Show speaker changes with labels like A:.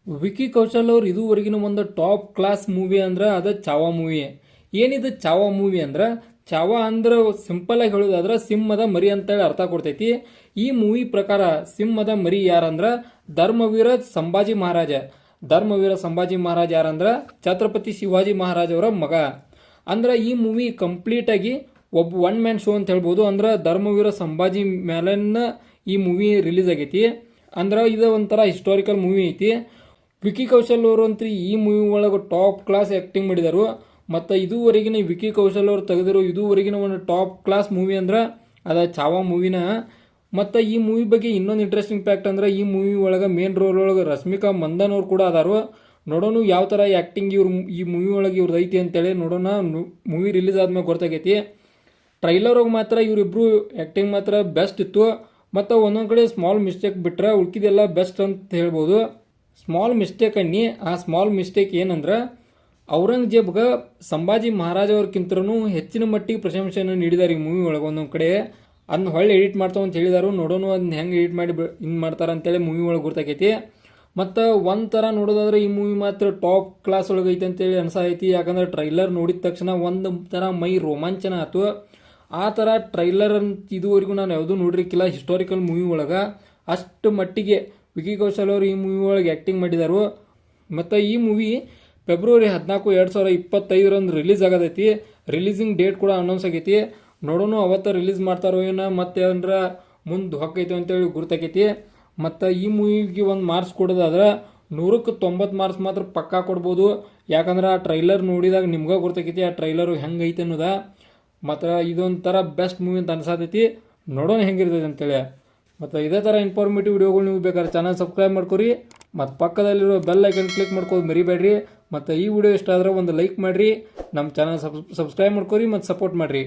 A: Wiki Kaushal ಅವ್ರು ಇದುವರೆಗಿನ ಒಂದು top class movie ಅಂದ್ರೆ ಅದ ಚಾವಾ ಮೂವಿ. ಏನಿದು ಚಾವಾ ಮೂವಿ ಅಂದ್ರೆ ಚಾವಾ ಅಂದ್ರೆ ಸಿಂಪಲ್ ಆಗಿ ಹೇಳೋದಾದ್ರೆ ಸಿಂಹದ ಮರಿ ಅಂತೇಳಿ ಅರ್ಥ ಕೊಡ್ತೈತಿ. ಈ ಮೂವಿ ಪ್ರಕಾರ ಸಿಂಹದ ಮರಿ ಯಾರಂದ್ರ ಧರ್ಮವೀರ ಸಂಭಾಜಿ ಮಹಾರಾಜ. ಧರ್ಮವೀರ ಸಂಭಾಜಿ ಮಹಾರಾಜ ಯಾರಂದ್ರ ಛತ್ರಪತಿ ಶಿವಾಜಿ ಮಹಾರಾಜ್ ಅವರ ಮಗ. ಅಂದ್ರೆ ಈ ಮೂವಿ ಕಂಪ್ಲೀಟ್ ಆಗಿ ಒಬ್ಬ ಒನ್ ಮ್ಯಾನ್ ಶೋ ಅಂತ ಹೇಳ್ಬೋದು. ಅಂದ್ರೆ ಧರ್ಮವೀರ ಸಂಭಾಜಿ ಮೇಲನ್ನ ಈ ಮೂವಿ ರಿಲೀಸ್ ಆಗೈತಿ. ಅಂದ್ರೆ ಇದು ಒಂಥರ ಹಿಸ್ಟಾರಿಕಲ್ ಮೂವಿ ಐತಿ. ವಿಕಿ ಕೌಶಲ್ ಅವರು ಅಂತ ಈ ಮೂವಿ ಒಳಗೆ ಟಾಪ್ ಕ್ಲಾಸ್ ಆಕ್ಟಿಂಗ್ ಮಾಡಿದಾರು. ಮತ್ತು ಇದುವರೆಗಿನ ವಿಕಿ ಕೌಶಲ್ ಅವರು ತೆಗೆದಿರೋ ಇದುವರೆಗಿನ ಒಂದು ಟಾಪ್ ಕ್ಲಾಸ್ ಮೂವಿ ಅಂದ್ರೆ ಅದ ಚಾವಾ ಮೂವಿನ. ಮತ್ತು ಈ ಮೂವಿ ಬಗ್ಗೆ ಇನ್ನೊಂದು ಇಂಟ್ರೆಸ್ಟಿಂಗ್ ಫ್ಯಾಕ್ಟ್ ಅಂದ್ರೆ ಈ ಮೂವಿ ಒಳಗೆ ಮೇನ್ ರೋಲ್ ಒಳಗೆ ರಶ್ಮಿಕಾ ಮಂದನ್ ಅವ್ರು ಕೂಡ ಅದಾರು. ನೋಡೋಣ ಯಾವ ಥರ ಆ್ಯಕ್ಟಿಂಗ್ ಇವ್ರು ಈ ಮೂವಿ ಒಳಗೆ ಇವ್ರದ್ದು ಐತಿ ಅಂತೇಳಿ ನೋಡೋಣ. ಮೂವಿ ರಿಲೀಸ್ ಆದ್ಮೇಲೆ ಗೊತ್ತಾಗೈತಿ. ಟ್ರೈಲರ್ ಒಳಗೆ ಮಾತ್ರ ಇವರಿಬ್ರು ಆ್ಯಕ್ಟಿಂಗ್ ಮಾತ್ರ ಬೆಸ್ಟ್ ಇತ್ತು. ಮತ್ತು ಒಂದೊಂದು ಕಡೆ ಸ್ಮಾಲ್ ಮಿಸ್ಟೇಕ್ ಬಿಟ್ರೆ ಉಳ್ಕಿದೆಲ್ಲ ಬೆಸ್ಟ್ ಅಂತ ಹೇಳ್ಬೋದು. ಸ್ಮಾಲ್ ಮಿಸ್ಟೇಕ್ ಅನ್ನಿ. ಆ ಸ್ಮಾಲ್ ಮಿಸ್ಟೇಕ್ ಏನಂದ್ರೆ ಔರಂಗಜೇಬ್ಗೆ ಸಂಭಾಜಿ ಮಹಾರಾಜ ಅವ್ರಕ್ಕಿಂತರೂ ಹೆಚ್ಚಿನ ಮಟ್ಟಿಗೆ ಪ್ರಶಂಸೆಯನ್ನು ನೀಡಿದ್ದಾರೆ ಈ ಮೂವಿ ಒಳಗೆ. ಒಂದೊಂದು ಕಡೆ ಅದನ್ನ ಹೊಳ್ಳಿ ಎಡಿಟ್ ಮಾಡ್ತಾವ ಅಂತ ಹೇಳಿದಾರು. ನೋಡೋಣ ಅದನ್ನ ಹೆಂಗೆ ಎಡಿಟ್ ಮಾಡಿ ಹಿಂಗೆ ಮಾಡ್ತಾರೆ ಅಂತೇಳಿ ಮೂವಿ ಒಳಗೆ ಗೊತ್ತಾಗೈತಿ. ಮತ್ತು ಒಂಥರ ನೋಡೋದಾದ್ರೆ ಈ ಮೂವಿ ಮಾತ್ರ ಟಾಪ್ ಕ್ಲಾಸ್ ಒಳಗೆ ಐತೆ ಅಂತೇಳಿ ಅನ್ಸೈತಿ. ಯಾಕಂದ್ರೆ ಟ್ರೈಲರ್ ನೋಡಿದ ತಕ್ಷಣ ಒಂದು ಥರ ಮೈ ರೋಮಾಂಚನ ಆಯ್ತು. ಆ ಥರ ಟ್ರೈಲರ್ ಅಂತ ಇದುವರೆಗೂ ನಾನು ಯಾವುದೂ ನೋಡಿರಿಕ್ಕಿಲ್ಲ ಹಿಸ್ಟಾರಿಕಲ್ ಮೂವಿ ಒಳಗೆ. ಅಷ್ಟು ಮಟ್ಟಿಗೆ ವಿಕಿ ಕೌಶಲ್ ಅವರು ಈ ಮೂವಿ ಒಳಗೆ ಆ್ಯಕ್ಟಿಂಗ್ ಮಾಡಿದಾರು. ಮತ್ತು ಈ ಮೂವಿ ಫೆಬ್ರವರಿ 14, 2025 ರಿಲೀಸ್ ಆಗತೈತಿ. ರಿಲೀಸಿಂಗ್ ಡೇಟ್ ಕೂಡ ಅನೌನ್ಸ್ ಆಗೈತಿ. ನೋಡೋಣ ಅವತ್ತು ರಿಲೀಸ್ ಮಾಡ್ತಾರೋ ಏನೋ ಮತ್ತೆ ಅಂದ್ರೆ ಮುಂದೆ ಹೊಕ್ಕೈತಿ ಅಂತೇಳಿ ಗುರ್ತಾಕೈತಿ. ಮತ್ತು ಈ ಮೂವಿಗೆ ಒಂದು ಮಾರ್ಕ್ಸ್ ಕೊಡೋದಾದ್ರೆ 100ಕ್ಕೆ 90 ಮಾರ್ಕ್ಸ್ ಮಾತ್ರ ಪಕ್ಕಾ ಕೊಡ್ಬೋದು. ಯಾಕಂದ್ರೆ ಆ ಟ್ರೈಲರ್ ನೋಡಿದಾಗ ನಿಮ್ಗೆ ಗೊತ್ತಾಕೈತಿ ಆ ಟ್ರೈಲರು ಹೆಂಗೈತೆ ಅನ್ನೋದ. ಮತ್ತು ಇದೊಂಥರ ಬೆಸ್ಟ್ ಮೂವಿ ಅಂತ ಅನ್ಸತೈತಿ. ನೋಡೋಣ ಹೆಂಗಿರ್ತೈತೆ ಅಂತೇಳಿ. ಮತ್ತು ಇದೇ ಥರ ಇನ್ಫಾರ್ಮೇಟಿವ್ ವಿಡಿಯೋಗಳು ನೀವು ಬೇಕಾದ್ರೆ ಚಾನಲ್ ಸಬ್ಸ್ಕ್ರೈಬ್ ಮಾಡ್ಕೊರಿ. ಮತ್ತು ಪಕ್ಕದಲ್ಲಿರೋ ಬೆಲ್ ಐಕನ್ ಕ್ಲಿಕ್ ಮಾಡ್ಕೋದು ಮರಿಬೇಡ್ರಿ. ಮತ್ತು ಈ ವಿಡಿಯೋ ಇಷ್ಟ ಆದರೆ ಒಂದು ಲೈಕ್ ಮಾಡಿರಿ. ನಮ್ಮ ಚಾನಲ್ ಸಬ್ಸ್ಕ್ರೈಬ್ ಮಾಡ್ಕೊರಿ ಮತ್ತು ಸಪೋರ್ಟ್ ಮಾಡಿರಿ.